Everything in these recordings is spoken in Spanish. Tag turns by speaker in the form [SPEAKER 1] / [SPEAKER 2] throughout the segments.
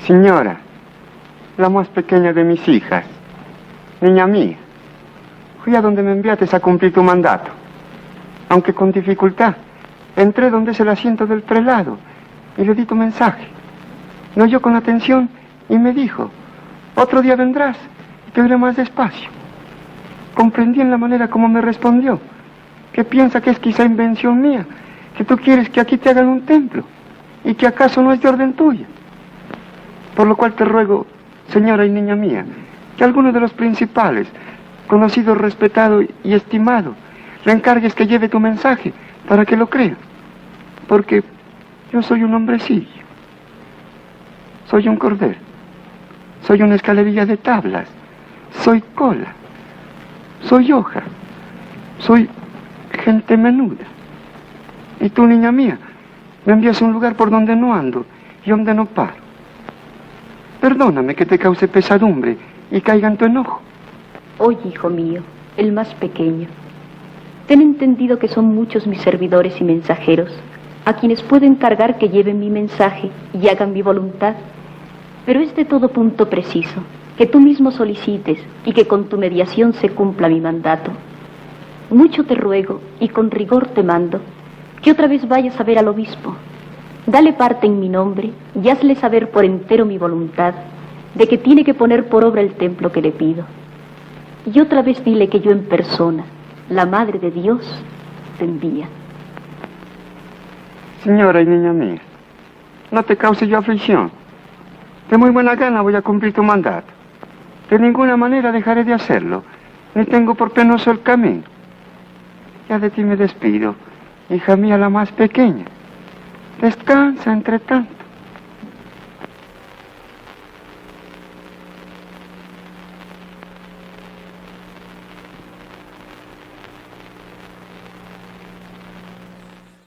[SPEAKER 1] Señora, la más pequeña de mis hijas, niña mía, fui a donde me enviaste a cumplir tu mandato, aunque con dificultad. Entré donde es el asiento del prelado y le di tu mensaje. Me oyó con atención y me dijo, otro día vendrás y te oiré más despacio. Comprendí en la manera como me respondió, que piensa que es quizá invención mía, que tú quieres que aquí te hagan un templo y que acaso no es de orden tuya. Por lo cual te ruego, señora y niña mía, que alguno de los principales, conocido, respetado y estimado, le encargues que lleve tu mensaje para que lo crea. Porque yo soy un hombrecillo, soy un cordero, soy una escalerilla de tablas, soy cola, soy hoja, soy gente menuda. Y tú, niña mía, me envías a un lugar por donde no ando y donde no paro. Perdóname que te cause pesadumbre y caiga en tu enojo.
[SPEAKER 2] Oye, hijo mío, el más pequeño, ten entendido que son muchos mis servidores y mensajeros, a quienes puedo encargar que lleven mi mensaje y hagan mi voluntad, pero es de todo punto preciso que tú mismo solicites y que con tu mediación se cumpla mi mandato. Mucho te ruego y con rigor te mando que otra vez vayas a ver al obispo. Dale parte en mi nombre y hazle saber por entero mi voluntad de que tiene que poner por obra el templo que le pido. Y otra vez dile que yo en persona, la Madre de Dios, te envía.
[SPEAKER 1] Señora y niña mía, no te cause yo aflicción. De muy buena gana voy a cumplir tu mandato. De ninguna manera dejaré de hacerlo, ni tengo por penoso el camino. Ya de ti me despido, hija mía la más pequeña. Descansa entre tanto.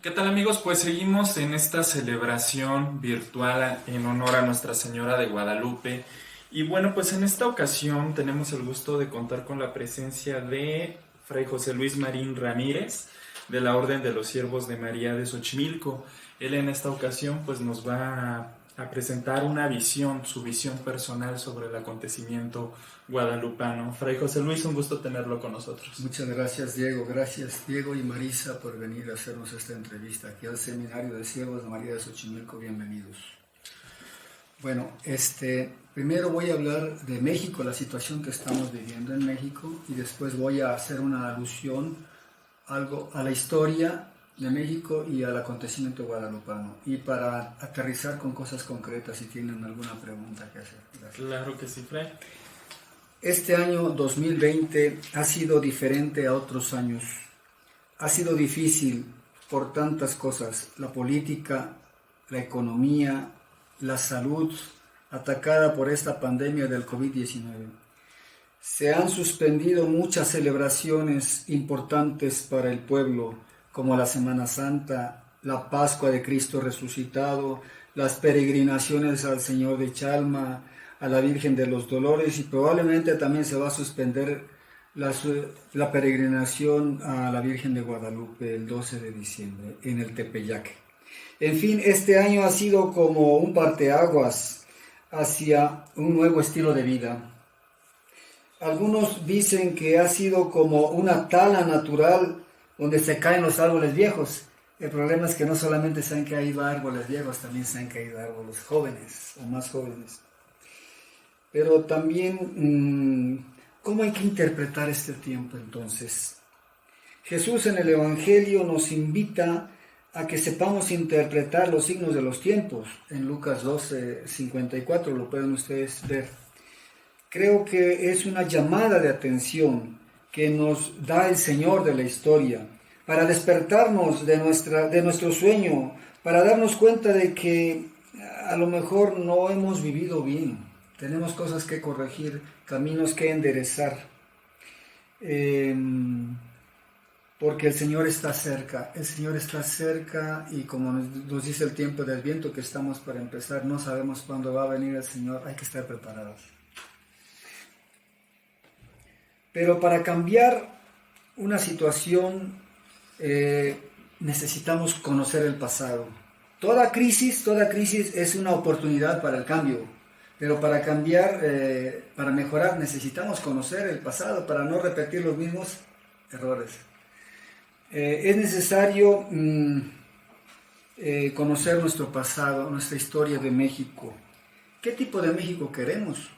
[SPEAKER 3] ¿Qué tal, amigos? Pues seguimos en esta celebración virtual en honor a Nuestra Señora de Guadalupe. Y bueno, pues en esta ocasión tenemos el gusto de contar con la presencia de Fray José Luis Marín Ramírez, de la Orden de los Siervos de María de Xochimilco. Él en esta ocasión pues nos va a presentar una visión, su visión personal sobre el acontecimiento guadalupano. Fray José Luis, un gusto tenerlo con nosotros.
[SPEAKER 4] Muchas gracias, Diego. Gracias, Diego y Marisa, por venir a hacernos esta entrevista aquí al Seminario de Ciegos de María de Xochimilco. Bienvenidos. Bueno, primero voy a hablar de México, la situación que estamos viviendo en México, y después voy a hacer una alusión a la historia de México y al acontecimiento guadalupano, y para aterrizar con cosas concretas, si tienen alguna pregunta que hacer. Gracias.
[SPEAKER 3] Claro que sí, Fray.
[SPEAKER 4] Este año 2020 ha sido diferente a otros años. Ha sido difícil por tantas cosas: la política, la economía, la salud, atacada por esta pandemia del COVID-19. Se han suspendido muchas celebraciones importantes para el pueblo, como la Semana Santa, la Pascua de Cristo Resucitado, las peregrinaciones al Señor de Chalma, a la Virgen de los Dolores, y probablemente también se va a suspender la peregrinación a la Virgen de Guadalupe el 12 de diciembre en el Tepeyac. En fin, este año ha sido como un parteaguas hacia un nuevo estilo de vida. Algunos dicen que ha sido como una tala natural donde se caen los árboles viejos. El problema es que no solamente se han caído árboles viejos, también se han caído árboles jóvenes o más jóvenes. Pero también, ¿cómo hay que interpretar este tiempo entonces? Jesús en el Evangelio nos invita a que sepamos interpretar los signos de los tiempos. En Lucas 12:54 lo pueden ustedes ver. Creo que es una llamada de atención que nos da el Señor de la historia, para despertarnos de nuestro sueño, para darnos cuenta de que a lo mejor no hemos vivido bien, tenemos cosas que corregir, caminos que enderezar, porque el Señor está cerca, y como nos dice el tiempo del viento que estamos para empezar, no sabemos cuándo va a venir el Señor, hay que estar preparados. Pero para cambiar una situación necesitamos conocer el pasado. Toda crisis es una oportunidad para el cambio, pero para cambiar, para mejorar, necesitamos conocer el pasado para no repetir los mismos errores. Es necesario conocer nuestro pasado, nuestra historia de México. ¿Qué tipo de México queremos?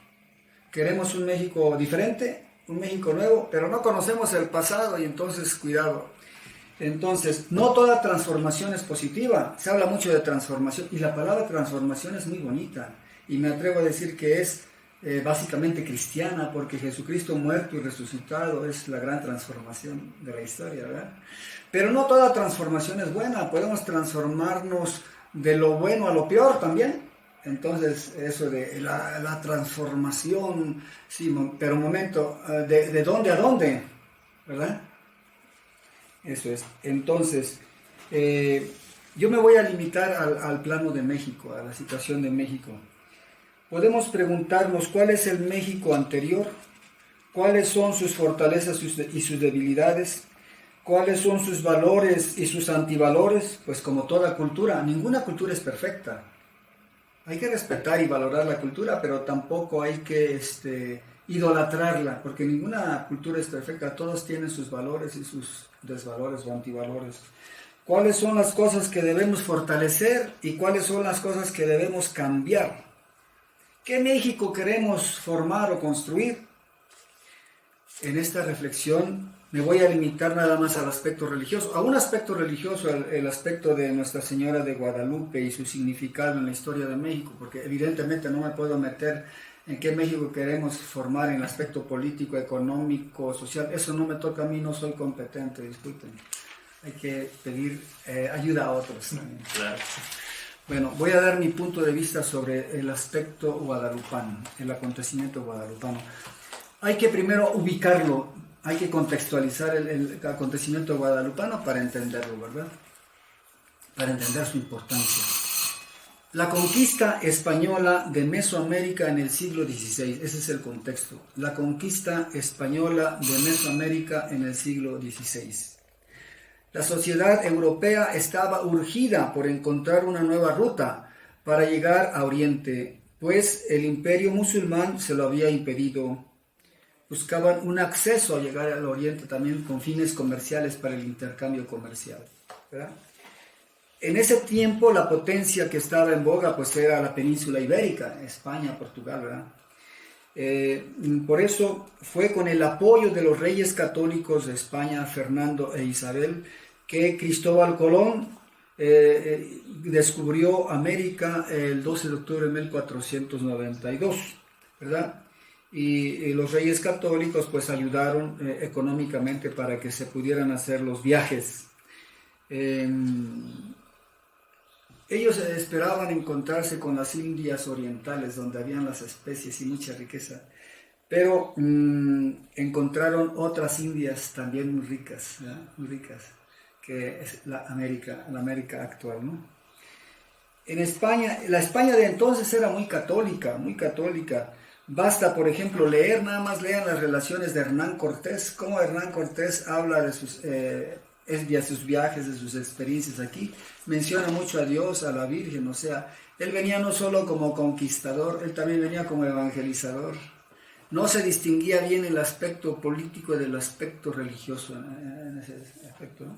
[SPEAKER 4] ¿Queremos un México diferente? Un México nuevo, pero no conocemos el pasado y entonces cuidado. Entonces, no toda transformación es positiva. Se habla mucho de transformación y la palabra transformación es muy bonita y me atrevo a decir que es básicamente cristiana, porque Jesucristo muerto y resucitado es la gran transformación de la historia, ¿verdad? Pero no toda transformación es buena. Podemos transformarnos de lo bueno a lo peor también. Entonces, eso de la transformación, sí, pero un momento, ¿de dónde a dónde? ¿Verdad? Eso es. Entonces, yo me voy a limitar al plano de México, a la situación de México. Podemos preguntarnos cuál es el México anterior, cuáles son sus fortalezas y sus debilidades, cuáles son sus valores y sus antivalores, pues como toda cultura, ninguna cultura es perfecta. Hay que respetar y valorar la cultura, pero tampoco hay que idolatrarla, porque ninguna cultura es perfecta, todos tienen sus valores y sus desvalores o antivalores. ¿Cuáles son las cosas que debemos fortalecer y cuáles son las cosas que debemos cambiar? ¿Qué México queremos formar o construir? En esta reflexión me voy a limitar nada más al aspecto religioso, a un aspecto religioso, el aspecto de Nuestra Señora de Guadalupe y su significado en la historia de México, porque evidentemente no me puedo meter en qué México queremos formar en el aspecto político, económico, social. Eso no me toca a mí, no soy competente, disculpen. Hay que pedir ayuda a otros también.
[SPEAKER 3] Claro.
[SPEAKER 4] Bueno, voy a dar mi punto de vista sobre el aspecto guadalupano, el acontecimiento guadalupano. Hay que primero ubicarlo. Hay que contextualizar el acontecimiento guadalupano para entenderlo, ¿verdad? Para entender su importancia. La conquista española de Mesoamérica en el siglo XVI, ese es el contexto. La conquista española de Mesoamérica en el siglo XVI. La sociedad europea estaba urgida por encontrar una nueva ruta para llegar a Oriente, pues el imperio musulmán se lo había impedido. Buscaban un acceso a llegar al Oriente también con fines comerciales para el intercambio comercial, ¿verdad? En ese tiempo la potencia que estaba en boga pues era la península ibérica, España, Portugal, ¿verdad? Por eso fue con el apoyo de los reyes católicos de España, Fernando e Isabel, que Cristóbal Colón descubrió América el 12 de octubre de 1492, ¿verdad? Y los reyes católicos pues ayudaron económicamente para que se pudieran hacer los viajes. Ellos esperaban encontrarse con las Indias orientales, donde habían las especies y mucha riqueza, pero encontraron otras Indias también muy ricas, ¿verdad? Muy ricas, que es la América actual, ¿no? En España, la España de entonces era muy católica, muy católica. Basta, por ejemplo, leer, nada más lean las relaciones de Hernán Cortés, cómo Hernán Cortés habla de sus viajes, de sus experiencias aquí. Menciona mucho a Dios, a la Virgen, o sea, él venía no solo como conquistador, él también venía como evangelizador. No se distinguía bien el aspecto político del aspecto religioso en ese aspecto, ¿no?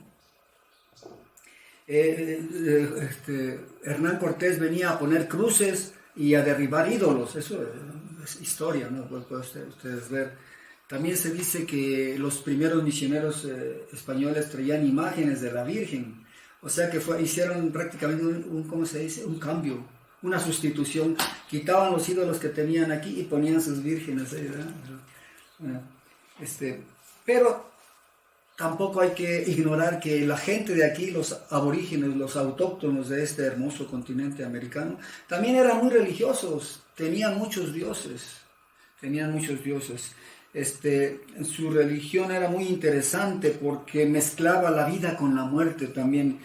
[SPEAKER 4] Hernán Cortés venía a poner cruces y a derribar ídolos, eso es historia, ¿no? Pueden ustedes ver. También se dice que los primeros misioneros españoles traían imágenes de la Virgen, o sea que hicieron prácticamente ¿cómo se dice? Un cambio, una sustitución, quitaban los ídolos que tenían aquí y ponían sus vírgenes ahí, ¿verdad? Bueno, pero tampoco hay que ignorar que la gente de aquí, los aborígenes, los autóctonos de este hermoso continente americano, también eran muy religiosos, tenían muchos dioses. Su religión era muy interesante porque mezclaba la vida con la muerte también.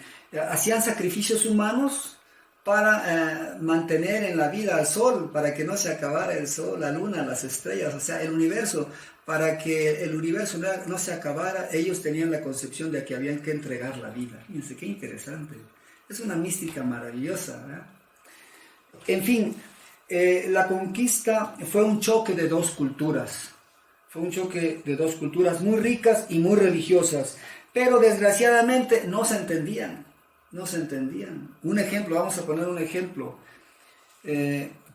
[SPEAKER 4] Hacían sacrificios humanos para mantener en la vida al sol, para que no se acabara el sol, la luna, las estrellas, o sea, el universo. Para que el universo no se acabara, ellos tenían la concepción de que habían que entregar la vida. Fíjense, qué interesante. Es una mística maravillosa, ¿verdad? En fin, la conquista fue un choque de dos culturas. Fue un choque de dos culturas muy ricas y muy religiosas, pero desgraciadamente no se entendían. Un ejemplo, vamos a poner un ejemplo.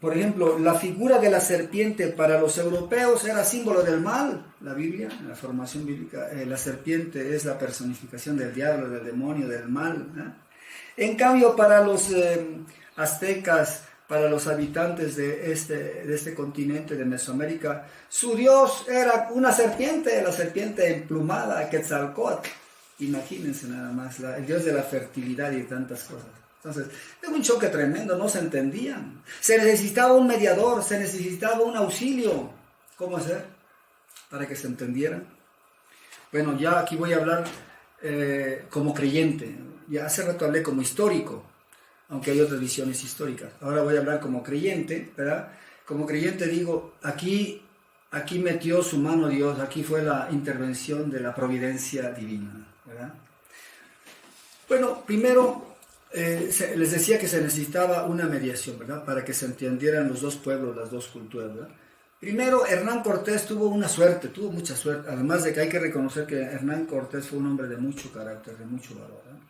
[SPEAKER 4] Por ejemplo, la figura de la serpiente para los europeos era símbolo del mal. La Biblia, en la formación bíblica, la serpiente es la personificación del diablo, del demonio, del mal, ¿eh? En cambio, para los aztecas, para los habitantes de este continente de Mesoamérica, su dios era una serpiente, la serpiente emplumada, Quetzalcóatl. Imagínense nada más, el dios de la fertilidad y de tantas cosas. Entonces, es un choque tremendo, no se entendían. Se necesitaba un mediador, se necesitaba un auxilio. ¿Cómo hacer para que se entendieran? Bueno, ya aquí voy a hablar como creyente. Ya hace rato hablé como histórico, aunque hay otras visiones históricas. Ahora voy a hablar como creyente, ¿verdad? Como creyente digo, aquí metió su mano Dios, aquí fue la intervención de la providencia divina, ¿verdad? Bueno, primero les decía que se necesitaba una mediación, ¿verdad? Para que se entendieran los dos pueblos, las dos culturas, ¿verdad? Primero, Hernán Cortés tuvo mucha suerte, además de que hay que reconocer que Hernán Cortés fue un hombre de mucho carácter, de mucho valor, ¿verdad?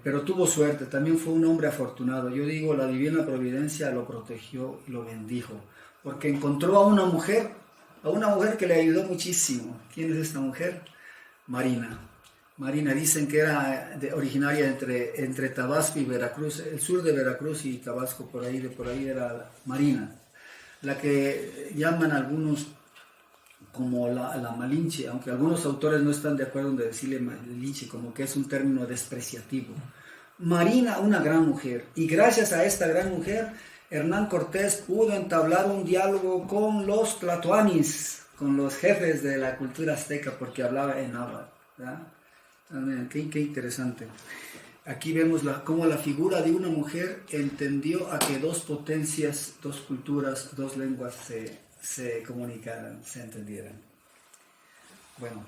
[SPEAKER 4] Pero tuvo suerte, también fue un hombre afortunado. Yo digo, la divina providencia lo protegió y lo bendijo, porque encontró a una mujer que le ayudó muchísimo. ¿Quién es esta mujer? Marina, dicen que era originaria entre Tabasco y Veracruz, el sur de Veracruz y Tabasco, por ahí era Marina, la que llaman algunos como la Malinche, aunque algunos autores no están de acuerdo en decirle Malinche, como que es un término despreciativo. Marina, una gran mujer, y gracias a esta gran mujer, Hernán Cortés pudo entablar un diálogo con los tlatoanis, con los jefes de la cultura azteca, porque hablaba en náhuatl, ¿verdad? Qué interesante. Aquí vemos cómo la figura de una mujer entendió a que dos potencias, dos culturas, dos lenguas se comunicaran, se entendieran. Bueno,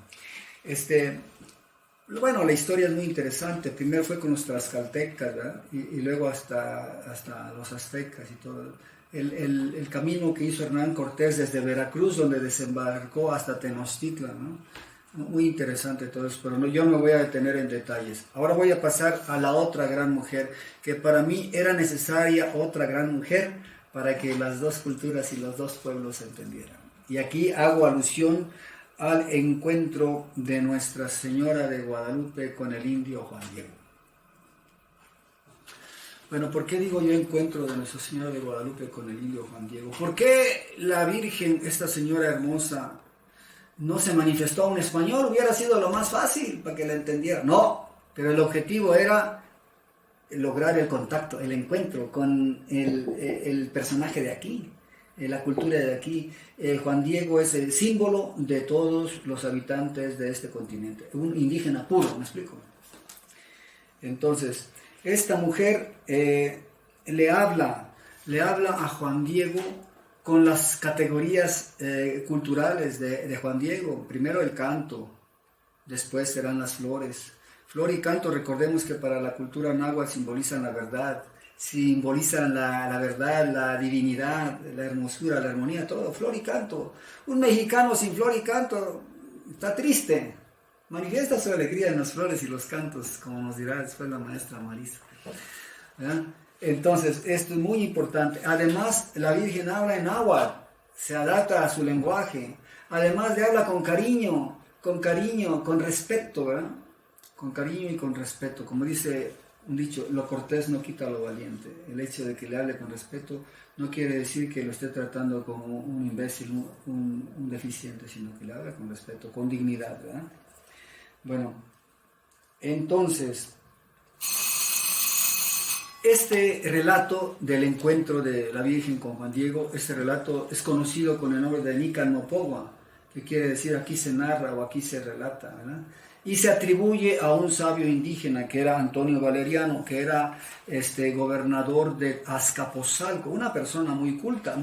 [SPEAKER 4] Bueno, la historia es muy interesante. Primero fue con los tlaxcaltecas, ¿verdad? Y luego hasta los aztecas y todo. El camino que hizo Hernán Cortés desde Veracruz, donde desembarcó, hasta Tenochtitlan, ¿no? Muy interesante todo eso, pero no, yo me voy a detener en detalles. Ahora voy a pasar a la otra gran mujer, que para mí era necesaria otra gran mujer para que las dos culturas y los dos pueblos se entendieran. Y aquí hago alusión al encuentro de Nuestra Señora de Guadalupe con el indio Juan Diego. Bueno, ¿por qué digo yo encuentro de Nuestra Señora de Guadalupe con el indio Juan Diego? ¿Por qué la Virgen, esta señora hermosa, no se manifestó a un español? Hubiera sido lo más fácil para que la entendiera. No, pero el objetivo era lograr el contacto, el encuentro con el personaje de aquí, la cultura de aquí. Juan Diego es el símbolo de todos los habitantes de este continente, un indígena puro, ¿me explico? Entonces, esta mujer le habla a Juan Diego con las categorías culturales de Juan Diego. Primero el canto, después serán las flores. Flor y canto, recordemos que para la cultura náhuatl simbolizan la verdad, simbolizan la verdad, la divinidad, la hermosura, la armonía, todo. Flor y canto. Un mexicano sin flor y canto está triste. Manifiesta su alegría en las flores y los cantos, como nos dirá después la maestra Marisa. ¿Verdad? Entonces, esto es muy importante. Además, la Virgen habla en náhuatl, se adapta a su lenguaje. Además, le habla con cariño, con respeto, ¿verdad? Con cariño y con respeto. Como dice un dicho, lo cortés no quita lo valiente. El hecho de que le hable con respeto no quiere decir que lo esté tratando como un imbécil, un deficiente, sino que le habla con respeto, con dignidad, ¿verdad? Bueno, entonces, este relato del encuentro de la Virgen con Juan Diego, este relato es conocido con el nombre de Nican Mopogua, que quiere decir aquí se narra o aquí se relata, ¿verdad? Y se atribuye a un sabio indígena que era Antonio Valeriano, que era gobernador de Azcapotzalco, una persona muy culta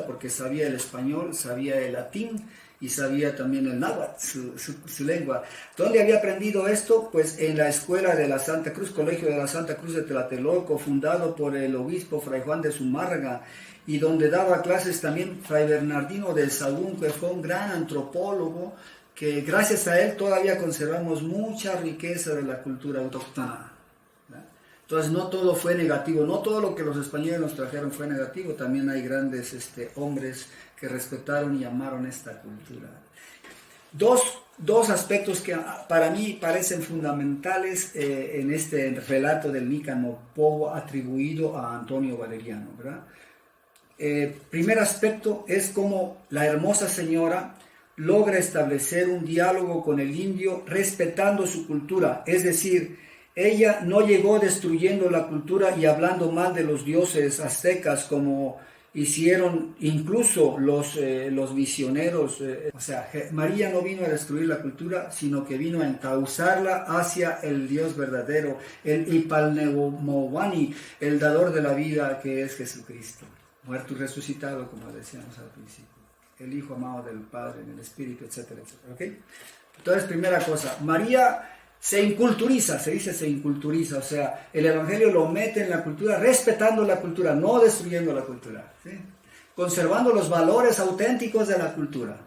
[SPEAKER 4] porque sabía el español, sabía el latín y sabía también el náhuatl, su lengua. ¿Dónde había aprendido esto? Pues en la escuela de la Santa Cruz, Colegio de la Santa Cruz de Tlatelolco, fundado por el obispo Fray Juan de Zumárraga, y donde daba clases también Fray Bernardino de Sahagún, que fue un gran antropólogo, que gracias a él todavía conservamos mucha riqueza de la cultura autóctona. Entonces no todo fue negativo, no todo lo que los españoles nos trajeron fue negativo, también hay grandes hombres que respetaron y amaron esta cultura. Dos aspectos que para mí parecen fundamentales en este relato del Nican Mopogua atribuido a Antonio Valeriano, ¿verdad? Primer aspecto es cómo la hermosa señora logra establecer un diálogo con el indio respetando su cultura, es decir, ella no llegó destruyendo la cultura y hablando mal de los dioses aztecas como hicieron incluso los misioneros. O sea, María no vino a destruir la cultura, sino que vino a encauzarla hacia el Dios verdadero, el Ipalneumowani, el dador de la vida que es Jesucristo, muerto y resucitado, como decíamos al principio, el Hijo amado del Padre, en el Espíritu, etcétera, etcétera. ¿Okay? Entonces, primera cosa, María se inculturiza, se dice se inculturiza, o sea, el Evangelio lo mete en la cultura, respetando la cultura, no destruyendo la cultura, ¿sí? Conservando los valores auténticos de la cultura.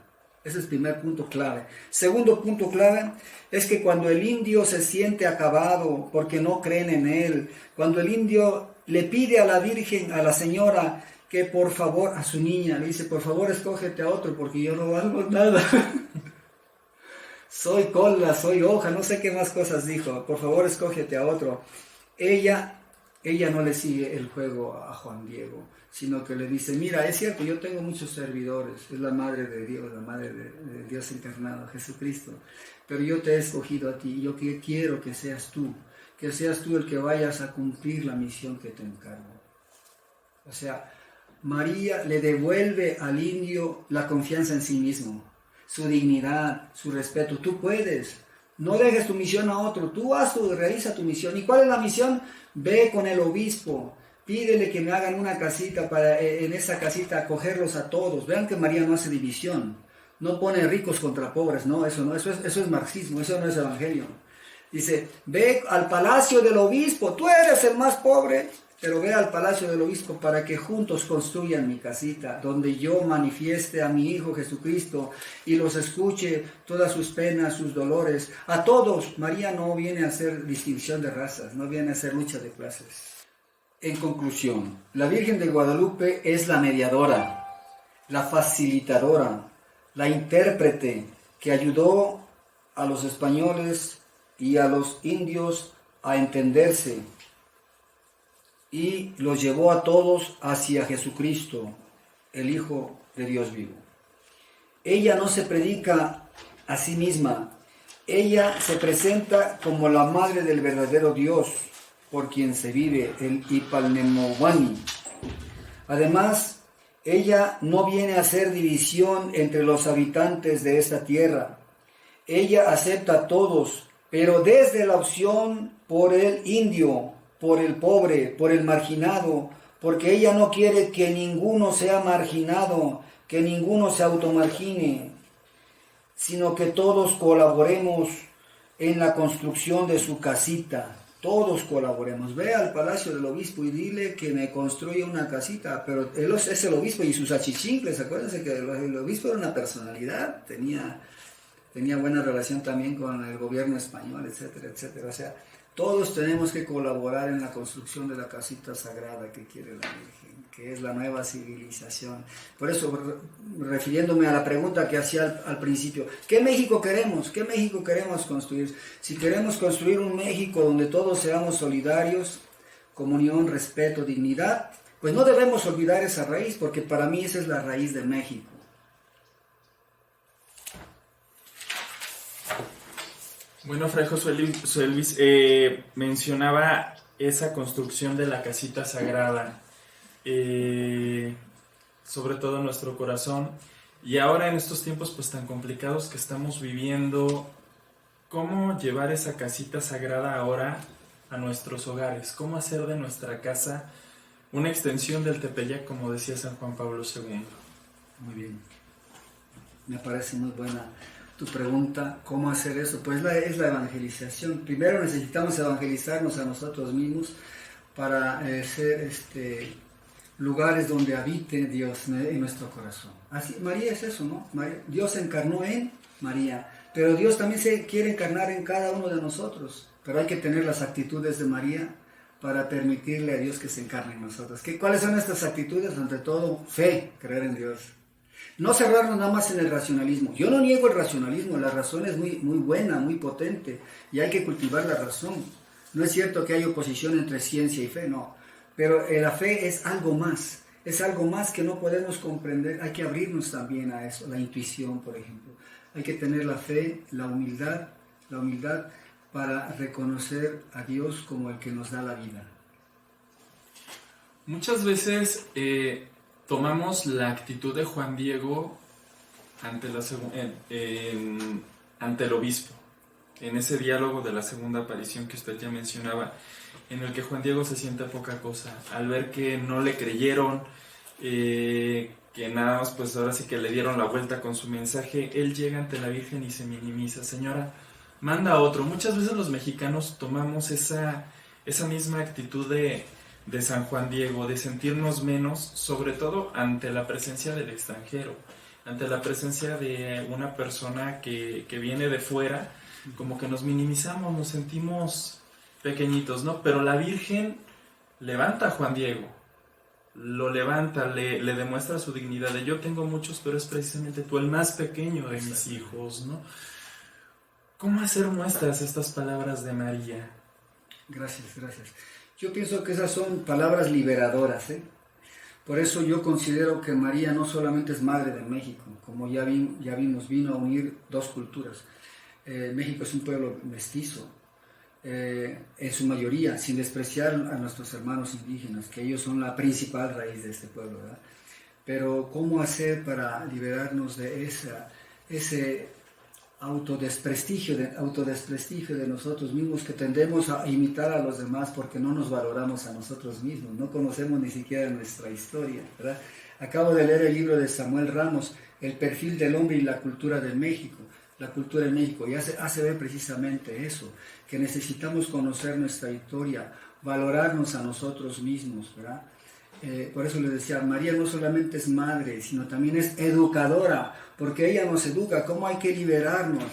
[SPEAKER 4] Ese es el primer punto clave. Segundo punto clave es que cuando el indio se siente acabado porque no creen en él, cuando el indio le pide a la Virgen, a la señora, que por favor, a su niña, le dice, por favor escógete a otro porque yo no valgo nada. Soy cola, soy hoja, no sé qué más cosas dijo. Por favor, escógete a otro. Ella no le sigue el juego a Juan Diego, sino que le dice, mira, es cierto, yo tengo muchos servidores, es la madre de Dios, la madre de Dios encarnado, Jesucristo, pero yo te he escogido a ti, yo quiero que seas tú el que vayas a cumplir la misión que te encargo. O sea, María le devuelve al indio la confianza en sí mismo, su dignidad, su respeto. Tú puedes, no dejes tu misión a otro, tú realiza tu misión. ¿Y cuál es la misión? Ve con el obispo, pídele que me hagan una casita para en esa casita acogerlos a todos. Vean que María no hace división, no pone ricos contra pobres, no, eso es marxismo, eso no es evangelio. Dice, ve al palacio del obispo, tú eres el más pobre, pero ve al palacio del obispo para que juntos construyan mi casita, donde yo manifieste a mi Hijo Jesucristo y los escuche todas sus penas, sus dolores. A todos, María no viene a hacer distinción de razas, no viene a hacer lucha de clases. En conclusión, la Virgen de Guadalupe es la mediadora, la facilitadora, la intérprete que ayudó a los españoles y a los indios a entenderse y los llevó a todos hacia Jesucristo, el Hijo de Dios vivo. Ella no se predica a sí misma, ella se presenta como la madre del verdadero Dios, por quien se vive, el Ipalnemowani. Además, ella no viene a hacer división entre los habitantes de esta tierra. Ella acepta a todos, pero desde la opción por el indio, por el pobre, por el marginado, porque ella no quiere que ninguno sea marginado, que ninguno se automargine, sino que todos colaboremos en la construcción de su casita. Todos colaboremos. Ve al palacio del obispo y dile que me construya una casita, pero él es el obispo y sus achichincles. Acuérdense que el obispo era una personalidad, tenía buena relación también con el gobierno español, etcétera, etcétera. O sea, todos tenemos que colaborar en la construcción de la casita sagrada que quiere la Virgen, que es la nueva civilización. Por eso, refiriéndome a la pregunta que hacía al principio, ¿qué México queremos? ¿Qué México queremos construir? Si queremos construir un México donde todos seamos solidarios, comunión, respeto, dignidad, pues no debemos olvidar esa raíz, porque para mí esa es la raíz de México.
[SPEAKER 3] Bueno, Fray Josué Luis mencionaba esa construcción de la casita sagrada, sobre todo en nuestro corazón, y ahora en estos tiempos pues tan complicados que estamos viviendo, ¿cómo llevar esa casita sagrada ahora a nuestros hogares? ¿Cómo hacer de nuestra casa una extensión del Tepeyac, como decía San Juan Pablo II?
[SPEAKER 4] Muy bien, me parece muy buena tu pregunta. ¿Cómo hacer eso? Pues es la evangelización. Primero necesitamos evangelizarnos a nosotros mismos para ser lugares donde habite Dios en nuestro corazón. Así, María es eso, ¿no? Dios se encarnó en María, pero Dios también se quiere encarnar en cada uno de nosotros, pero hay que tener las actitudes de María para permitirle a Dios que se encarne en nosotros. ¿Cuáles son estas actitudes? Ante todo, fe, creer en Dios. No cerrarnos nada más en el racionalismo. Yo no niego el racionalismo, la razón es muy, muy buena, muy potente, y hay que cultivar la razón. No es cierto que hay oposición entre ciencia y fe, no. Pero la fe es algo más que no podemos comprender. Hay que abrirnos también a eso, la intuición, por ejemplo. Hay que tener la fe, la humildad para reconocer a Dios como el que nos da la vida.
[SPEAKER 3] Muchas veces tomamos la actitud de Juan Diego ante el obispo, en ese diálogo de la segunda aparición que usted ya mencionaba, en el que Juan Diego se siente poca cosa, al ver que no le creyeron, que nada más pues ahora sí que le dieron la vuelta con su mensaje, él llega ante la Virgen y se minimiza. Señora, manda a otro. Muchas veces los mexicanos tomamos esa misma actitud de San Juan Diego, de sentirnos menos, sobre todo ante la presencia del extranjero, ante la presencia de una persona que viene de fuera, como que nos minimizamos, nos sentimos pequeñitos, ¿no? Pero la Virgen levanta a Juan Diego, lo levanta, le demuestra su dignidad, de yo tengo muchos, pero es precisamente tú el más pequeño de mis hijos, ¿no? ¿Cómo hacer nuestras estas palabras de María?
[SPEAKER 4] Gracias. Yo pienso que esas son palabras liberadoras, Por eso yo considero que María no solamente es madre de México, como ya vimos, vino a unir dos culturas. México es un pueblo mestizo, en su mayoría, sin despreciar a nuestros hermanos indígenas, que ellos son la principal raíz de este pueblo, ¿verdad? Pero ¿cómo hacer para liberarnos de ese autodesprestigio de nosotros mismos, que tendemos a imitar a los demás porque no nos valoramos a nosotros mismos, no conocemos ni siquiera nuestra historia, ¿verdad? Acabo de leer el libro de Samuel Ramos, El perfil del hombre y la cultura de México. la cultura en México y hace ver precisamente eso, que necesitamos conocer nuestra historia, valorarnos a nosotros mismos, ¿verdad? Por eso les decía, María no solamente es madre, sino también es educadora, porque ella nos educa cómo hay que liberarnos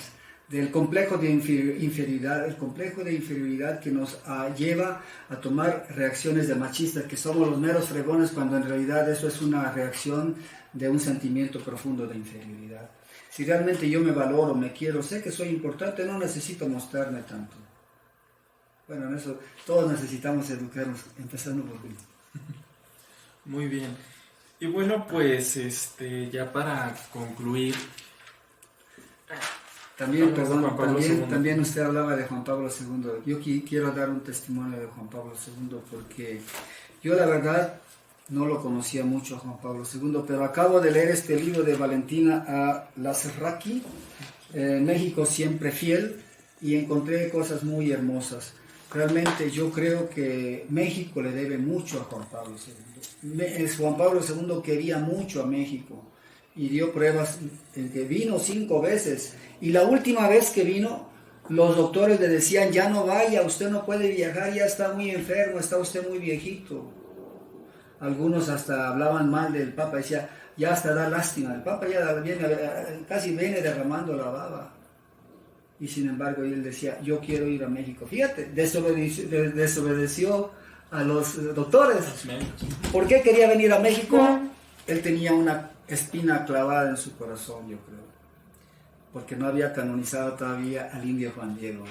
[SPEAKER 4] del complejo de inferioridad, el complejo de inferioridad que nos lleva a tomar reacciones de machistas, que somos los meros fregones, cuando en realidad eso es una reacción de un sentimiento profundo de inferioridad. Si realmente yo me valoro, me quiero, sé que soy importante, no necesito mostrarme tanto. Bueno, en eso todos necesitamos educarnos, empezando por mí.
[SPEAKER 3] Muy bien. Y bueno, pues ya para concluir.
[SPEAKER 4] También, perdón,
[SPEAKER 3] Juan Pablo II.
[SPEAKER 4] también usted hablaba de Juan Pablo II. Yo quiero dar un testimonio de Juan Pablo II porque yo la verdad no lo conocía mucho a Juan Pablo II, pero acabo de leer este libro de Valentina Lazarraki, México siempre fiel, y encontré cosas muy hermosas. Realmente yo creo que México le debe mucho a Juan Pablo II. Juan Pablo II quería mucho a México y dio pruebas en que vino 5 veces. Y la última vez que vino, los doctores le decían, ya no vaya, usted no puede viajar, ya está muy enfermo, está usted muy viejito. Algunos hasta hablaban mal del Papa, decía, ya hasta da lástima, el Papa ya casi viene derramando la baba. Y sin embargo él decía, yo quiero ir a México. Fíjate, desobedeció a los doctores. ¿Por qué quería venir a México? Él tenía una espina clavada en su corazón, yo creo, porque no había canonizado todavía al indio Juan Diego.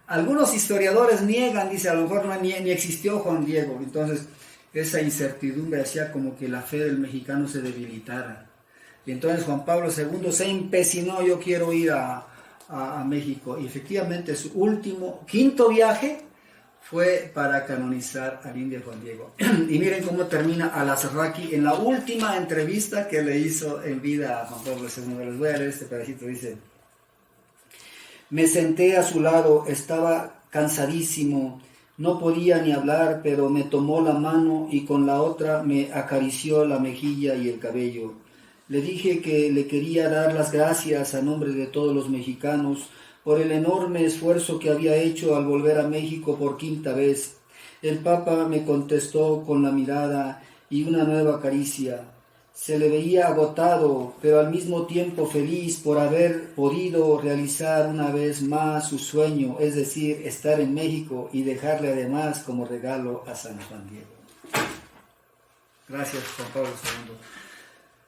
[SPEAKER 4] Algunos historiadores niegan, dice, a lo mejor ni existió Juan Diego. Entonces esa incertidumbre hacía como que la fe del mexicano se debilitara. Y entonces Juan Pablo II se empecinó, yo quiero ir a México. Y efectivamente su quinto viaje fue para canonizar al indio Juan Diego. Y miren cómo termina Lazarraki en la última entrevista que le hizo en vida a Juan Pablo II. Les voy a leer este pedacito, dice: me senté a su lado, estaba cansadísimo, no podía ni hablar, pero me tomó la mano y con la otra me acarició la mejilla y el cabello. Le dije que le quería dar las gracias a nombre de todos los mexicanos por el enorme esfuerzo que había hecho al volver a México por 5ª vez. El Papa me contestó con la mirada y una nueva caricia. Se le veía agotado, pero al mismo tiempo feliz por haber podido realizar una vez más su sueño, es decir, estar en México y dejarle además como regalo a San Juan Diego. Gracias, Juan Pablo II.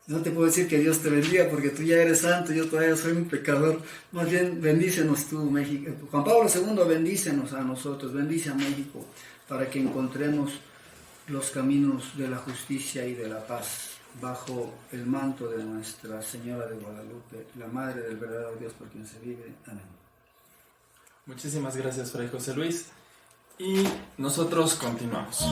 [SPEAKER 4] No te puedo decir que Dios te bendiga porque tú ya eres santo, yo todavía soy un pecador. Más bien, bendícenos tú, México. Juan Pablo II, bendícenos a nosotros, bendice a México para que encontremos los caminos de la justicia y de la paz bajo el manto de Nuestra Señora de Guadalupe, la Madre del verdadero Dios por quien se vive. Amén.
[SPEAKER 3] Muchísimas gracias, Fray José Luis. Y nosotros continuamos.